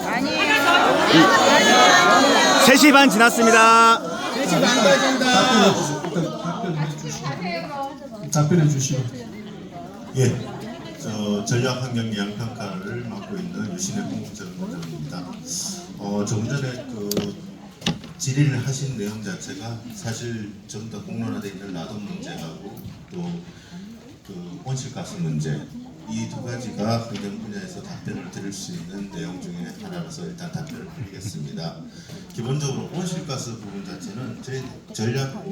아니에요. 3시 반 지났습니다. 3시 반 걸린다. 답변해 주시고. 예, 저 전략환경영향평가를 맡고 있는 유신의 공정입니다. 조금 전에 그 질의를 하신 내용 자체가 사실 좀 더 공론화되어 있는 라돈 문제하고 또 그 온실가스 문제, 이 두 가지가 환경 분야에서 답변을 드릴 수 있는 내용 중에 하나라서 일단 답변을 드리겠습니다. 기본적으로 온실가스 부분 자체는 저희 전략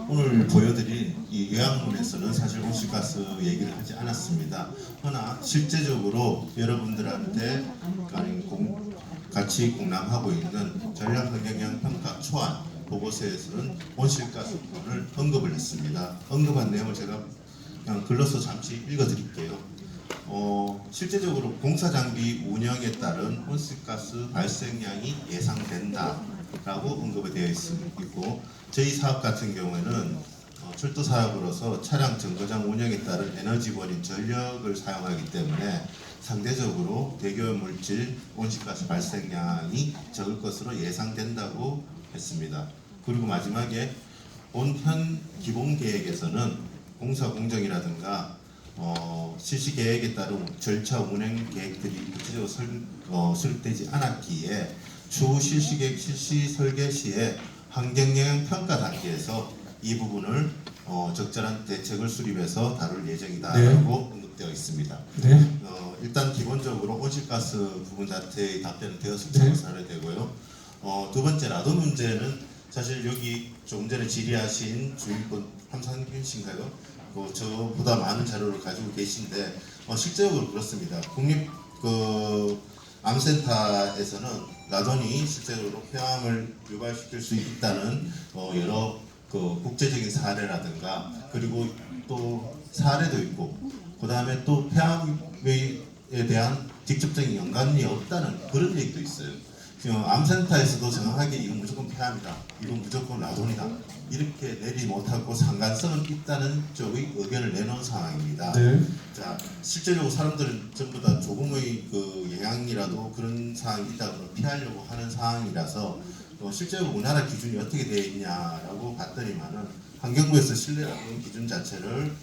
오늘 보여드린 이 요약문에서는 사실 온실가스 얘기를 하지 않았습니다. 그러나 실제적으로 여러분들한테 같이 공람하고 있는 전략환경영향평가 초안 보고서에서는 온실가스 부분을 언급을 했습니다. 언급한 내용을 제가 그냥 글로서 잠시 읽어드릴게요. 실제적으로 공사장비 운영에 따른 온실가스 발생량이 예상된다라고 언급이 되어 있고, 저희 사업 같은 경우에는 철도 사업으로서 차량 정거장 운영에 따른 에너지원인 전력을 사용하기 때문에 상대적으로 대기오염 물질 온실가스 발생량이 적을 것으로 예상된다고 했습니다. 그리고 마지막에 본 기본 계획에서는 공사 공정이라든가 실시 계획에 따른 절차 운행 계획들이 구체적으로 수립되지 않았기에 추후 실시 계획 실시 설계 시에 환경영향 평가 단계에서 이 부분을 적절한 대책을 수립해서 다룰 예정이다라고 언급되어 있습니다. 네. 일단 기본적으로 온실가스 부분 자체의 답변은 되었을 정도로 되고요. 두 번째 라돈 문제는 사실 여기 조금 전에 질의하신 주인권 함상균 씨인가요? 저보다 많은 자료를 가지고 계신데 실제적으로 그렇습니다. 국립 암센터에서는 라돈이 실제적으로 폐암을 유발시킬 수 있다는 여러 국제적인 사례라든가 그리고 또 사례도 있고 그 다음에 또 폐암에 대한 직접적인 연관이 없다는 그런 얘기도 있어요. 암센터에서도 정확하게 이건 무조건 폐암이다, 이건 무조건 라돈이다 이렇게 내리지 못하고 상관성은 있다는 쪽의 의견을 내놓은 상황입니다. 네. 자, 실제적으로 사람들은 전부 다 조금의 그 영향이라도 그런 상황이 있다고 피하려고 하는 상황이라서 실제로 우리나라 기준이 어떻게 되어 있냐라고 봤더니만은 환경부에서 실내라는 기준 자체를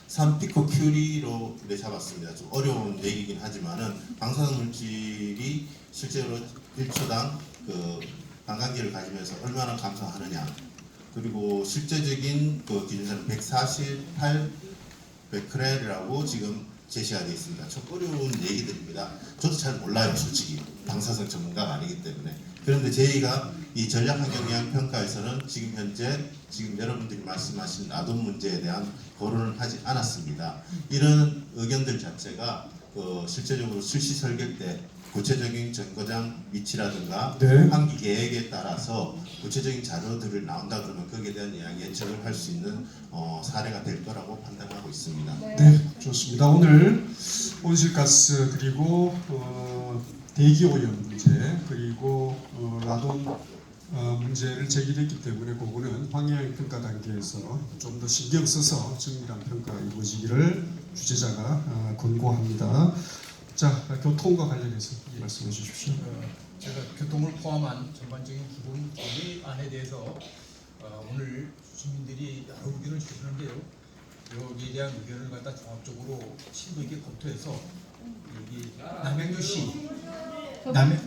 3피코큐리로 잡았습니다. 좀 어려운 얘기긴 하지만은 방사능 물질이 실제로 1초당 그 반감기를 가지면서 얼마나 감소하느냐, 그리고 실제적인 그 기준사는 148 베크렐이라고 지금 제시가 되어 있습니다. 좀 어려운 얘기들입니다. 저도 잘 몰라요, 솔직히. 방사성 전문가가 아니기 때문에. 그런데 저희가 이 전략환경영향평가에서는 지금 현재 여러분들이 말씀하신 라돈 문제에 대한 거론을 하지 않았습니다. 이런 의견들 자체가 실제적으로 실시 설계 때 구체적인 정거장 위치라든가 네. 환기 계획에 따라서 구체적인 자료들을 나온다 그러면 거기에 대한 예측을 할 수 있는 사례가 될 거라고 판단하고 있습니다. 네, 좋습니다. 오늘 온실가스 그리고 대기오염 문제 그리고 라돈 문제를 제기했기 때문에 그거는 환경평가 단계에서 좀 더 신경 써서 정밀한 평가가 이루어지기를 주재자가 권고합니다. 자, 교통과 관련해서 말씀해 주십시오. 제가 교통을 포함한 전반적인 기본 계획안에 대해서 오늘 주민들이 여러 의견을 주셨는데요. 여기에 대한 의견을 갖다 종합적으로 심도 있게 검토해서 여기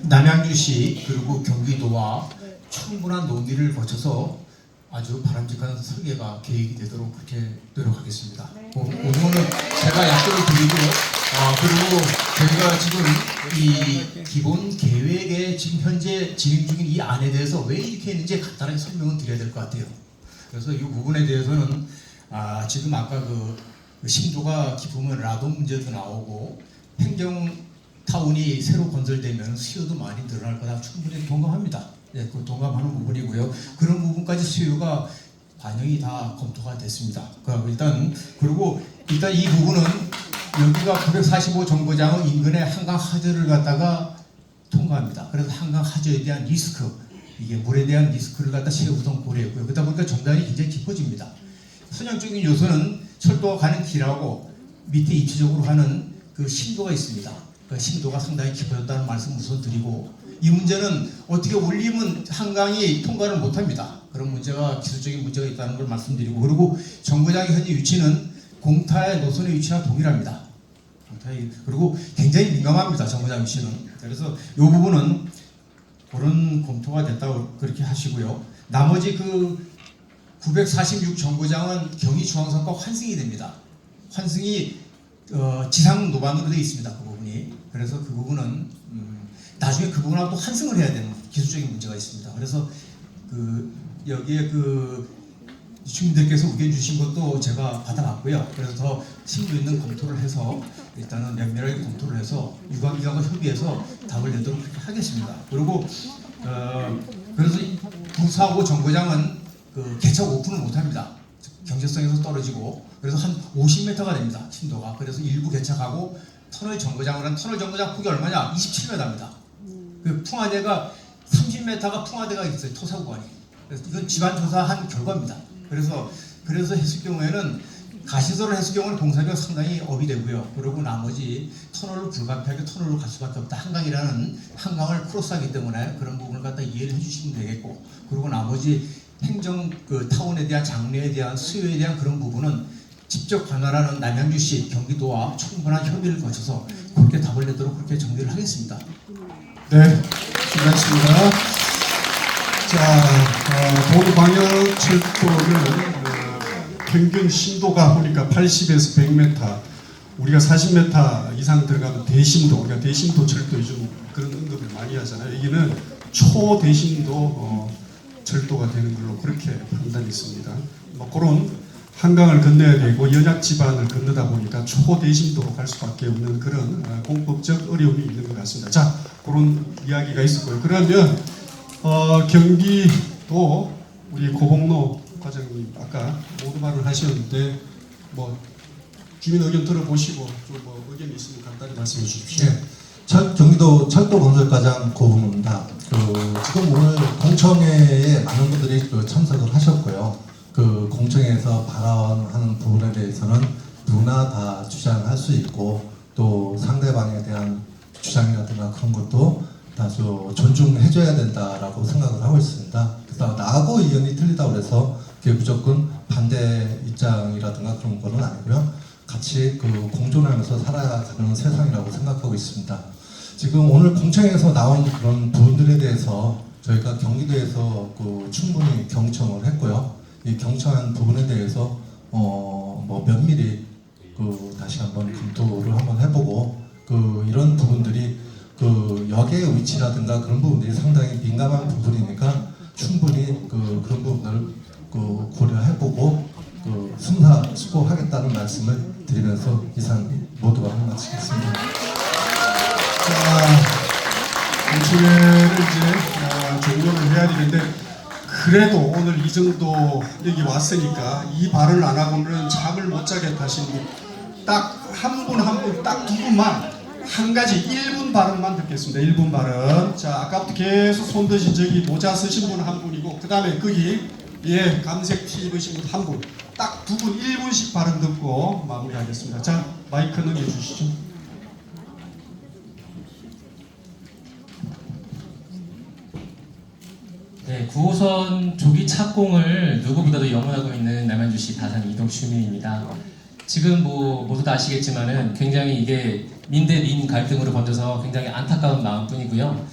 남양주시 그리고 경기도와 충분한 논의를 거쳐서 아주 바람직한 설계가 계획이 되도록 그렇게 노력하겠습니다. 오늘은 제가 약속을 드리고요. 그리고 저희가 지금 이 기본 계획에 지금 현재 진행 중인 이 안에 대해서 왜 이렇게 했는지 간단하게 설명을 드려야 될 것 같아요. 그래서 이 부분에 대해서는 지금 아까 그 심도가 깊으면 라돈 문제도 나오고 행정타운이 새로 건설되면 수요도 많이 늘어날 거다 충분히 동감합니다. 네, 그 동감하는 부분이고요. 그런 부분까지 수요가 반영이 다 검토가 됐습니다. 그리고 일단 이 부분은 여기가 945 정거장의 인근에 한강 하저를 갖다가 통과합니다. 그래서 한강 하저에 대한 리스크, 이게 물에 대한 리스크를 갖다 최우선 고려했고요. 그러다 보니까 전단이 굉장히 깊어집니다. 선형적인 요소는 철도가 가는 길하고 밑에 입체적으로 하는 그 심도가 있습니다. 그 심도가 상당히 깊어졌다는 말씀 우선 드리고, 이 문제는 어떻게 올리면 한강이 통과를 못합니다. 그런 문제가 기술적인 문제가 있다는 걸 말씀드리고, 그리고 정거장의 현재 위치는 공타의 노선의 위치와 동일합니다. 그리고 굉장히 민감합니다. 정거장 위치는. 그래서 이 부분은 그런 검토가 됐다고 그렇게 하시고요. 나머지 그 946 정거장은 경의중앙선과 환승이 됩니다. 환승이 지상 노반으로 되어 있습니다. 그 부분이. 그래서 그 부분은 나중에 그 부분하고 또 환승을 해야 되는 기술적인 문제가 있습니다. 그래서 그 여기에 그 주민들께서 의견 주신 것도 제가 받아봤고요. 그래서 더 심도 있는 검토를 해서 일단은 면밀하게 검토를 해서 유관기관과 협의해서 답을 내도록 그렇게 하겠습니다. 그리고 그래서 부사하고 정거장은 그 개척 오픈을 못합니다. 경제성에서 떨어지고, 그래서 한 50m가 됩니다. 심도가. 그래서 일부 개척하고 터널 정거장을 한 터널 정거장 폭이 얼마냐? 27m입니다. 그 풍화대가 30m가 풍화대가 있어요. 토사 구간이. 그래서 이건 지반 조사한 결과입니다. 그래서 했을 경우에는 가시설을 했을 경우는 공사비가 상당히 업이 되고요. 그리고 나머지 터널로 불가피하게 터널로 갈 수밖에 없다. 한강을 크로스하기 때문에 그런 부분을 갖다 이해를 해주시면 되겠고, 그리고 나머지 행정 그 타운에 대한 장려에 대한 수요에 대한 그런 부분은 직접 관할하는 남양주시 경기도와 충분한 협의를 거쳐서 그렇게 답을 내도록 그렇게 정리를 하겠습니다. 네, 수고하셨습니다. 자, 동광역철도는 평균 심도가 보니까 80에서 100m, 우리가 40m 이상 들어가면 대심도, 우리가 대심도 철도 요즘 그런 언급을 많이 하잖아요. 여기는 초대심도 철도가 되는 걸로 그렇게 판단했습니다. 뭐 그런 한강을 건너야 되고 연약 지반을 건너다 보니까 초대심도로 갈 수밖에 없는 그런 공법적 어려움이 있는 것 같습니다. 자, 그런 이야기가 있었고요. 그러면 경기도 우리 고봉로 과장님 아까 모두 발언을 하셨는데 뭐 주민 의견 들어보시고 좀 뭐 의견이 있으면 간단히 말씀해 주십시오. 네. 경기도 철도건설과장 고흥입니다. 지금 오늘 공청회에 많은 분들이 참석을 하셨고요. 그 공청회에서 발언하는 부분에 대해서는 누구나 다 주장할 수 있고, 또 상대방에 대한 주장이라든가 그런 것도 다소 존중해줘야 된다라고 생각을 하고 있습니다. 그래서 나하고 의견이 틀리다고 해서 그게 무조건 반대 입장이라든가 그런 거는 아니고요. 같이 그 공존하면서 살아가는 세상이라고 생각하고 있습니다. 지금 오늘 공청회에서 나온 그런 부분들에 대해서 저희가 경기도에서 그 충분히 경청을 했고요. 이 경청한 부분에 대해서 뭐 면밀히 그 다시 한번 검토를 한번 해보고, 그 이런 부분들이 그 역의 위치라든가 그런 부분들이 상당히 민감한 부분이니까 충분히 그런 부분을 그 고려해보고 그 승하수고하겠다는 말씀을 드리면서 이상 모두가 마치겠습니다. 자, 공청회를 이제 종료를 해야 되는데, 그래도 오늘 이 정도 여기 왔으니까 이 발언을 안 하고는 잠을 못 자겠다 하시는 분 딱 한 분 한 분 딱 두 분만 한 가지 1분 발언만 듣겠습니다. 1분 발언. 자, 아까부터 계속 손 드신 저기 모자 쓰신 분 한 분이고, 그 다음에 거기 감색 티 입으신 분 한 분, 딱 두 분 1분씩 발언 듣고 마무리하겠습니다. 자, 마이크 넘겨주시죠. 네, 9호선 조기 착공을 누구보다도 염원하고 있는 남양주시 다산 이동 주민입니다. 지금 뭐 모두 다 아시겠지만은 굉장히 이게 민대 민 갈등으로 번져서 굉장히 안타까운 마음뿐이고요.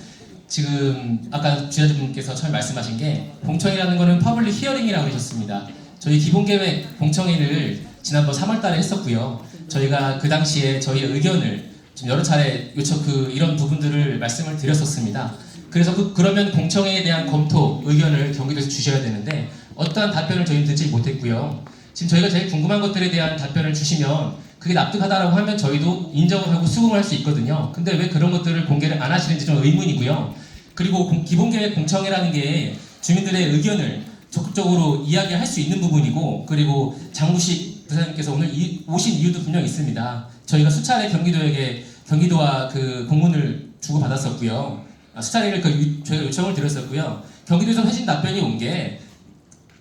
지금 아까 지자주분께서 처음 말씀하신 게 공청회라는 거는 퍼블릭 히어링이라고 하셨습니다. 저희 기본계획 공청회를 지난번 3월달에 했었고요. 저희가 그 당시에 저희의 의견을 좀 여러 차례 이런 부분들을 말씀을 드렸었습니다. 그래서 그러면 공청회에 대한 검토 의견을 경기도에서 주셔야 되는데 어떠한 답변을 저희는 듣지 못했고요. 지금 저희가 제일 궁금한 것들에 대한 답변을 주시면 그게 납득하다라고 하면 저희도 인정을 하고 수긍을 할 수 있거든요. 근데 왜 그런 것들을 공개를 안 하시는지 좀 의문이고요. 그리고 기본계획 공청회라는 게 주민들의 의견을 적극적으로 이야기할 수 있는 부분이고, 그리고 장무식 부사님께서 오늘 오신 이유도 분명 있습니다. 저희가 수차례 경기도와 그 공문을 주고받았었고요. 수차례를 저희가 요청을 드렸었고요. 경기도에서 회신 답변이 온 게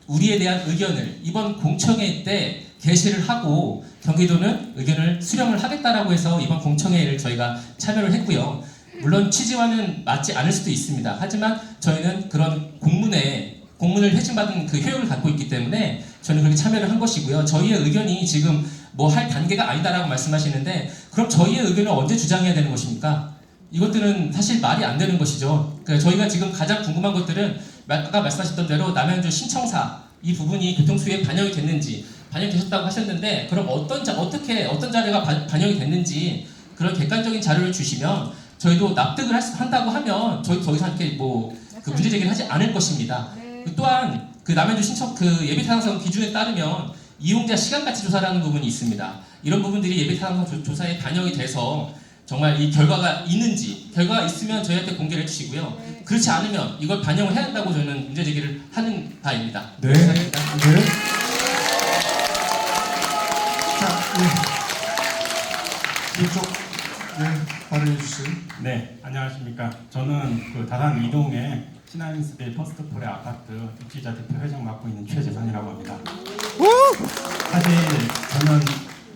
우리에 대한 의견을 이번 공청회 때 게시를 하고 경기도는 의견을 수렴을 하겠다라고 해서 이번 공청회를 저희가 참여를 했고요. 물론 취지와는 맞지 않을 수도 있습니다. 하지만 저희는 그런 공문을 회신받은 그 효력을 갖고 있기 때문에 저는 그렇게 참여를 한 것이고요. 저희의 의견이 지금 뭐 할 단계가 아니다라고 말씀하시는데 그럼 저희의 의견을 언제 주장해야 되는 것입니까? 이것들은 사실 말이 안 되는 것이죠. 그러니까 저희가 지금 가장 궁금한 것들은 아까 말씀하셨던 대로 남양주 신청사 이 부분이 교통수에 반영이 됐는지 반영되셨다고 하셨는데 그럼 어떤 자료가 반영이 됐는지 그런 객관적인 자료를 주시면 저희도 납득을 한다고 하면 저희 더 이상 이렇게 그 문제 제기를 하지 않을 것입니다. 또한 그 남양주 신청 그 예비타당성 기준에 따르면 이용자 시간가치 조사라는 부분이 있습니다. 이런 부분들이 예비타당성 조사에 반영이 돼서 정말 이 결과가 있는지 결과가 있으면 저희한테 공개를 해주시고요. 그렇지 않으면 이걸 반영을 해야 한다고 저는 문제 제기를 하는 바입니다. 네. 감사합니다. 네. 자, 이쪽 발언해 주세요. 네, 안녕하십니까. 저는 그 다산 이동의 신한스데이 퍼스트폴의 아파트 입주자 대표 회장 맡고 있는 최재선이라고 합니다. 사실 저는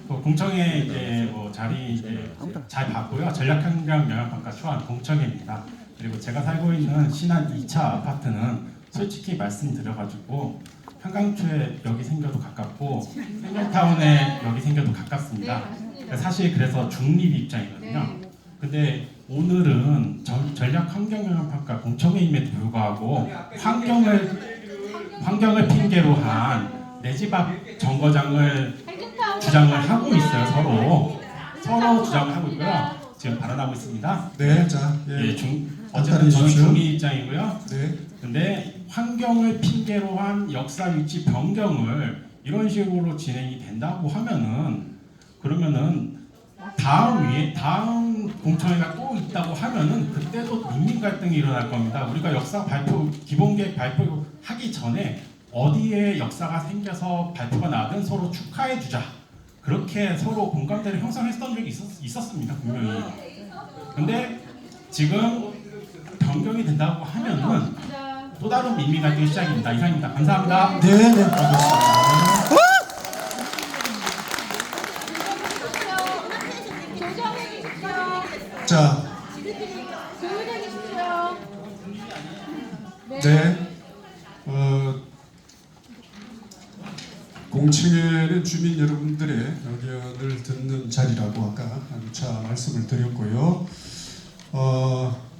그 공청회 이제 자리 이제 잘 봤고요. 전략환경 영향평가 초안 공청회입니다. 그리고 제가 살고 있는 신안 2차 아파트는 솔직히 말씀드려가지고 한강초에 여기 생겨도 가깝고 생명타운에 여기 생겨도 가깝습니다. 사실 그래서 중립 입장이거든요. 근데 오늘은 전략환경영향평가 공청회임에도 불구하고 환경을 핑계로 한 내 집 앞 정거장을 주장을 하고 있어요. 서로 주장을 하고 있고요. 지금 발언하고 있습니다. 네, 자, 어쨌든 저는 중립 입장이고요. 네. 근데 환경을 핑계로 한 역사 위치 변경을 이런 식으로 진행이 된다고 하면은 그러면은 다음 공청회가 또 있다고 하면은 그때도 민민 갈등이 일어날 겁니다. 우리가 역사 발표 기본계획 발표하기 전에 어디에 역사가 생겨서 발표가 나든 서로 축하해 주자. 그렇게 서로 공감대를 형성했던 적이 있었습니다. 분명히. 근데 지금 변경이 된다고 하면은 또 다른 민민 갈등의 시작입니다. 이상입니다. 감사합니다. 네, 네, 알겠습니다. 자, 네, 공청회는 주민 여러분들의 의견을 듣는 자리라고 아까 누차 말씀을 드렸고요.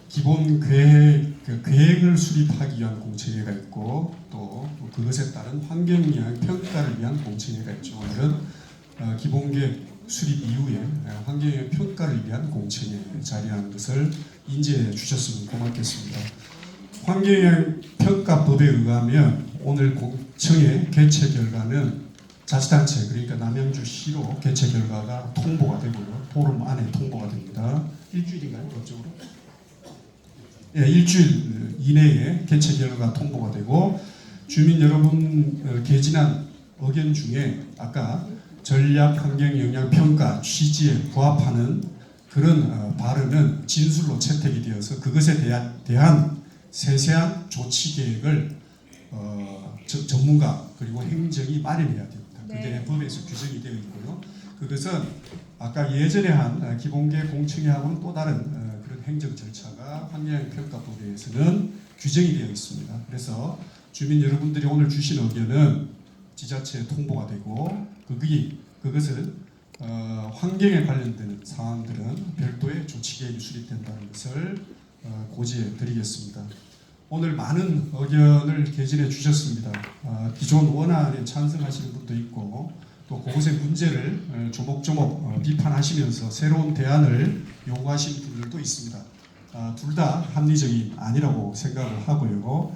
기본 계획을 수립하기 위한 공청회가 있고 또 그것에 따른 환경영향 평가를 위한 공청회가 있죠. 오늘은 기본계획 수립 이후에 환경영향 평가를 위한 공청회 자리라는 것을 인지해 주셨으면 고맙겠습니다. 환경영향 평가법에 의하면 오늘 공청회 개최 결과는 자치단체 그러니까 남양주시로 개최 결과가 통보가 되고요. 보름 안에 통보가 됩니다. 일주일인가요? 법적으로? 예, 일주일 이내에 개최 결과가 통보가 되고 주민 여러분 개진한 의견 중에 아까 전략 환경 영향 평가 취지에 부합하는 그런 발언은 진술로 채택이 되어서 그것에 대한 세세한 조치 계획을 전문가 그리고 행정이 마련해야 됩니다. 그게 법에서 규정이 되어 있고요. 그것은 아까 예전에 한 기본계획 공청회하고는 또 다른 그런 행정 절차가 환경평가법에서는 규정이 되어 있습니다. 그래서 주민 여러분들이 오늘 주신 의견은 지자체에 통보가 되고 그것은 환경에 관련되는 사항들은 별도의 조치 계획이 수립된다는 것을 고지해 드리겠습니다. 오늘 많은 의견을 개진해 주셨습니다. 기존 원안에 찬성하시는 분도 있고 또 그것의 문제를 조목조목 비판하시면서 새로운 대안을 요구하시는 분들도 있습니다. 둘 다 합리적이 아니라고 생각을 하고요.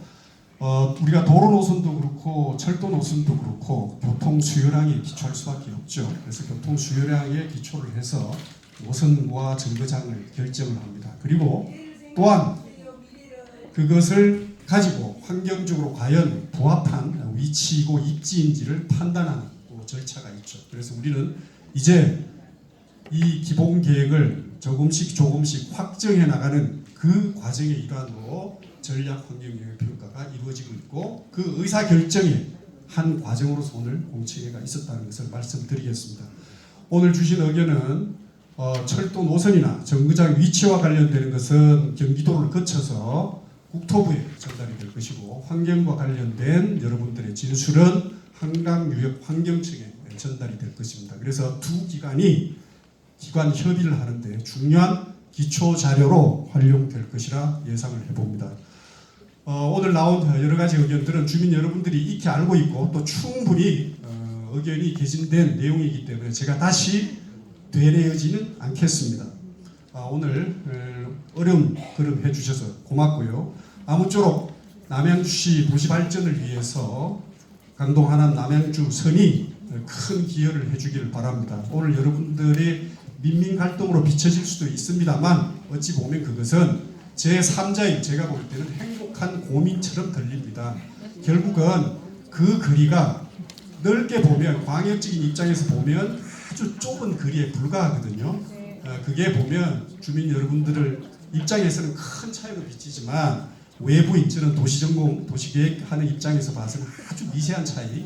우리가 도로 노선도 그렇고 철도 노선도 그렇고 교통 수요량에 기초할 수밖에 없죠. 그래서 교통 수요량에 기초를 해서 노선과 정거장을 결정을 합니다. 그리고 또한 그것을 가지고 환경적으로 과연 부합한 위치이고 입지인지를 판단하는 또 절차가 있죠. 그래서 우리는 이제 이 기본 계획을 조금씩 확정해 나가는 그 과정의 일환으로 전략 환경 영향 평가가 이루어지고 있고 그 의사 결정에 한 과정으로서 오늘 공청회가 있었다는 것을 말씀드리겠습니다. 오늘 주신 의견은 철도 노선이나 정거장 위치와 관련되는 것은 경기도를 거쳐서 국토부에 전달이 될 것이고, 환경과 관련된 여러분들의 진술은 한강유역 환경청에 전달이 될 것입니다. 그래서 두 기관이 기관 협의를 하는데 중요한 기초 자료로 활용될 것이라 예상을 해봅니다. 오늘 나온 여러 가지 의견들은 주민 여러분들이 익히 알고 있고 또 충분히 의견이 개진된 내용이기 때문에 제가 다시 되뇌어지는 않겠습니다. 오늘 어려운 걸음 해주셔서 고맙고요. 아무쪼록 남양주시 도시 발전을 위해서 강동 하남 남양주 선이 큰 기여를 해주기를 바랍니다. 오늘 여러분들의 민민 갈등으로 비춰질 수도 있습니다만 어찌 보면 그것은 제3자인 제가 볼 때는 행복한 고민처럼 들립니다. 결국은 그 거리가 넓게 보면 광역적인 입장에서 보면 아주 좁은 거리에 불과하거든요. 그게 보면 주민 여러분들을 입장에서는 큰 차이로 비치지만 외부인 저는 도시전공 도시계획하는 입장에서 봐서는 아주 미세한 차이,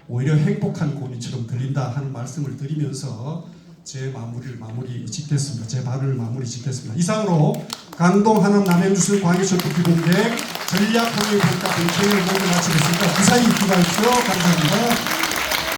오히려 행복한 고민처럼 들린다 하는 말씀을 드리면서 제 마무리 짓겠습니다. 제 발언을 마무리 짓겠습니다. 이상으로 강동 하남 남양주선 광역철도 기본계획 전략환경평가 공청회를 모두 마치겠습니다. 무사히 입주하십시오. 감사합니다.